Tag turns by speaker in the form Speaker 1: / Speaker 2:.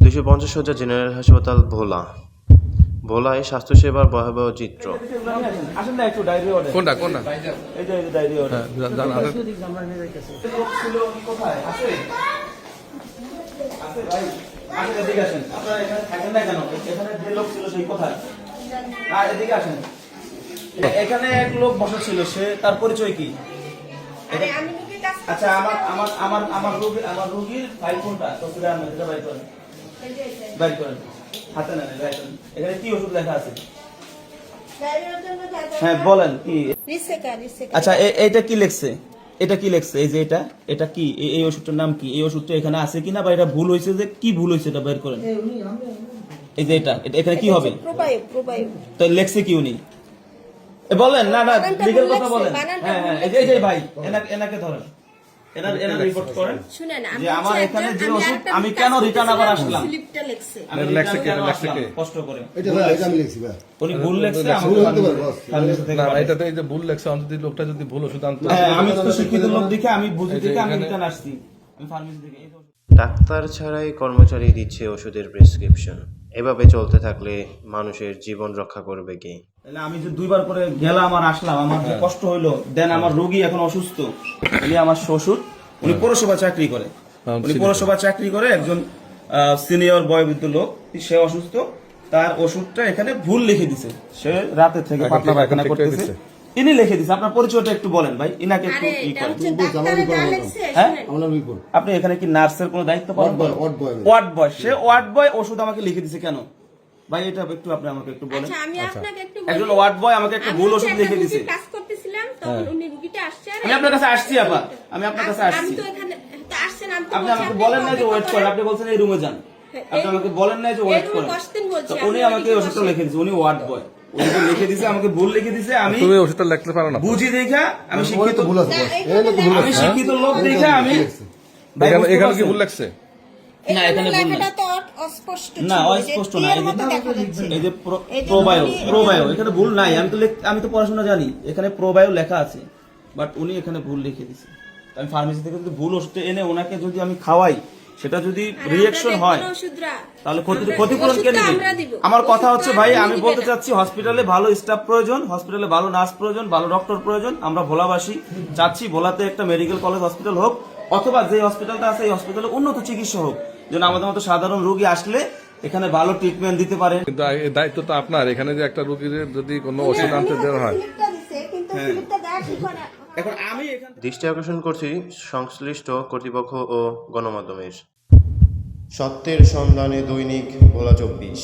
Speaker 1: 250 শয্যা জেনারেল হাসপাতাল ভোলা। ভোলায় স্বাস্থ্যসেবার ভয়াবহ চিত্র।
Speaker 2: আসেন না একটু ডায়েরি অর্ডার।
Speaker 3: কোনটা কোনটা?
Speaker 2: এই যে ডায়েরি অর্ডার।
Speaker 3: হ্যাঁ জান আসেন।
Speaker 2: লোক ছিল কোথায়? আছে? আছে ভাই। আসেন এদিকে আসেন। আপনারা এখানে থাকেন না কেন? এখানে যে লোক ছিল সেই কোথায়? আর এদিকে আসেন। এখানে এক লোক বসা ছিল, সে তার পরিচয় কি? আচ্ছা আমার রোগীর ফাইল কোনটা? তসবির আহমেদ, এটা বাইর করেন। বাইর করেন। হাতে নেন, বাইর করেন। এখানে কি ওষুধ লেখা আছে? হ্যাঁ বলেন কি? আচ্ছা এইটা কি লেখছে? এটা কি লেখছে? এই যে এটা কি? এই ওষুধটার নাম কি? এই ওষুধটা এখানে আছে কিনা বা এটা ভুল হয়েছে, যে কি ভুল হয়েছে এটা বের করেন। এই যে এটা এখানে কি হবে? তো লেখছে কি উনি? বলেন না না লিগ্যাল কথা বলেন। হ্যাঁ হ্যাঁ এই যে ভাই এনাকে ধরেন। এনার রিপোর্ট করেন যে আমার এখানে যে ওষুধ আমি কেন রিটার্ন আবার আসলাম।
Speaker 3: লেখছে কে?
Speaker 2: কষ্ট করে
Speaker 4: এটা আমি লিখছি ভাই।
Speaker 2: উনি ভুল লেখছে,
Speaker 4: ভুল হতে পারে বস।
Speaker 3: না এটাতে এই যে ভুল লেখছে, যদি লোকটা যদি ভুল ওষুধ আনতো।
Speaker 2: হ্যাঁ আমি তো শিক্ষিত লোক দেখে আমি বুঝি দেখে আমি রিটার্ন আসছি। আমি ফার্মেসি থেকে এই
Speaker 1: ডাক্তার ছাড়াই কর্মচারী দিচ্ছে ওষুধের প্রেসক্রিপশন। এভাবে চলতে থাকলে মানুষের জীবন রক্ষা করবে কে?
Speaker 2: তাহলে আমি যে দুইবার করে গেলাম আর আসলাম, আমার যে কষ্ট হইলো, দেন আমার রোগী এখন অসুস্থ। উনি আমার শ্বশুর, উনি পৌরসভা চাকরি করে। উনি পৌরসভা চাকরি করে, একজন সিনিয়র বয়োবৃদ্ধ লোক, সে অসুস্থ। তার ওষুধটা এখানে ভুল লিখে দিছে, সে রাতে থেকে পাতলা পায়খানা করতেছে, ইনি লিখে দিছে। আপনার পরিচয়টা একটু বলেন ভাই, ইনাকে একটু ই করেন। হ্যাঁ আপনি এখানে কি নার্সের কোনো দায়িত্ব পালন করেন? ওয়ার্ড বয়, সে ওয়ার্ড বয় ওষুধ আমাকে লিখে দিছে কেন ভাই? এটা একটু আপনি আমাকে একটু বলেন। একজন ওয়ার্ড বয় আমাকে একটা ভুল ওষুধ লিখে দিছে।
Speaker 5: কাজ করতেছিলাম তখন উনি রুগীটা আসছে, আর
Speaker 2: আমি আপনার কাছে আসছি আপা, আমি আপনার কাছে আসছি।
Speaker 5: আমি তো এখানে তো আসছেন, আমি তো
Speaker 2: আপনি আমাকে বলেন না যে ওয়েট করেন, আপনি বলছেন এই রুমে যান। আপনি আমাকে বলেন না যে ওয়েট করেন। তো উনি আমাকে ওষুধটা লিখে দিছে, উনি ওয়ার্ড বয়, উনি তো লিখে দিছে, আমাকে ভুল লিখে দিছে। আমি
Speaker 3: তুমি ওষুধটা লিখতে পারো না,
Speaker 2: বুঝি দেখা, আমি শিক্ষিত
Speaker 4: ভুল আছে বস। এই লোক ভুল
Speaker 2: আমি
Speaker 4: আছে।
Speaker 2: শিক্ষিত লোক দেখে আমি
Speaker 3: এখানে কি ভুল লাগছে?
Speaker 2: না এখানে ভুল
Speaker 5: লেখাটা
Speaker 2: নেই।
Speaker 5: তো অস্পষ্ট
Speaker 2: না
Speaker 5: ছিল,
Speaker 2: অস্পষ্ট না,
Speaker 5: এর মতো দেখা যাচ্ছে।
Speaker 2: এই যে
Speaker 5: এই যে
Speaker 2: প্রোবায়ো এখানে ভুল নাই। আমি তো পড়াশোনা জানি, এখানে প্রোবায়ো লেখা আছে, বাট উনি এখানে ভুল লিখে দিছে। আমি ফার্মেসি থেকে যদি ভুল ওষুধ এনে ওনাকে যদি আমি খাওয়াই, সেটা যদি রিঅ্যাকশন হয়, তাহলে ক্ষতিপূরণ কে নেবে? আমার কথা হচ্ছে ভাই, আমি বলতে চাচ্ছি হসপিটালে ভালো স্টাফ প্রয়োজন, হসপিটালে ভালো নার্স প্রয়োজন, ভালো ডক্টর প্রয়োজন। আমরা ভোলাবাসী চাচ্ছি ভোলাতে একটা মেডিকেল কলেজ হসপিটাল হোক, অথবা যে হসপিটালটা আছে এই হসপিটালে উন্নত চিকিৎসা হোক, যেন আমাদের মতো সাধারণ রোগী আসলে এখানে ভালো ট্রিটমেন্ট দিতে পারে।
Speaker 3: কিন্তু এই দায়িত্ব তো আপনার, এখানে যে একটা রোগীর যদি কোনো ওষুধ আনতে দেওয়া হয়।
Speaker 2: এখন আমি এখানে
Speaker 1: দৃষ্টি আকর্ষণ করছি সংশ্লিষ্ট কর্তৃপক্ষ ও গণমাধ্যমের। সত্যের সন্ধানে দৈনিক ভোলা 24।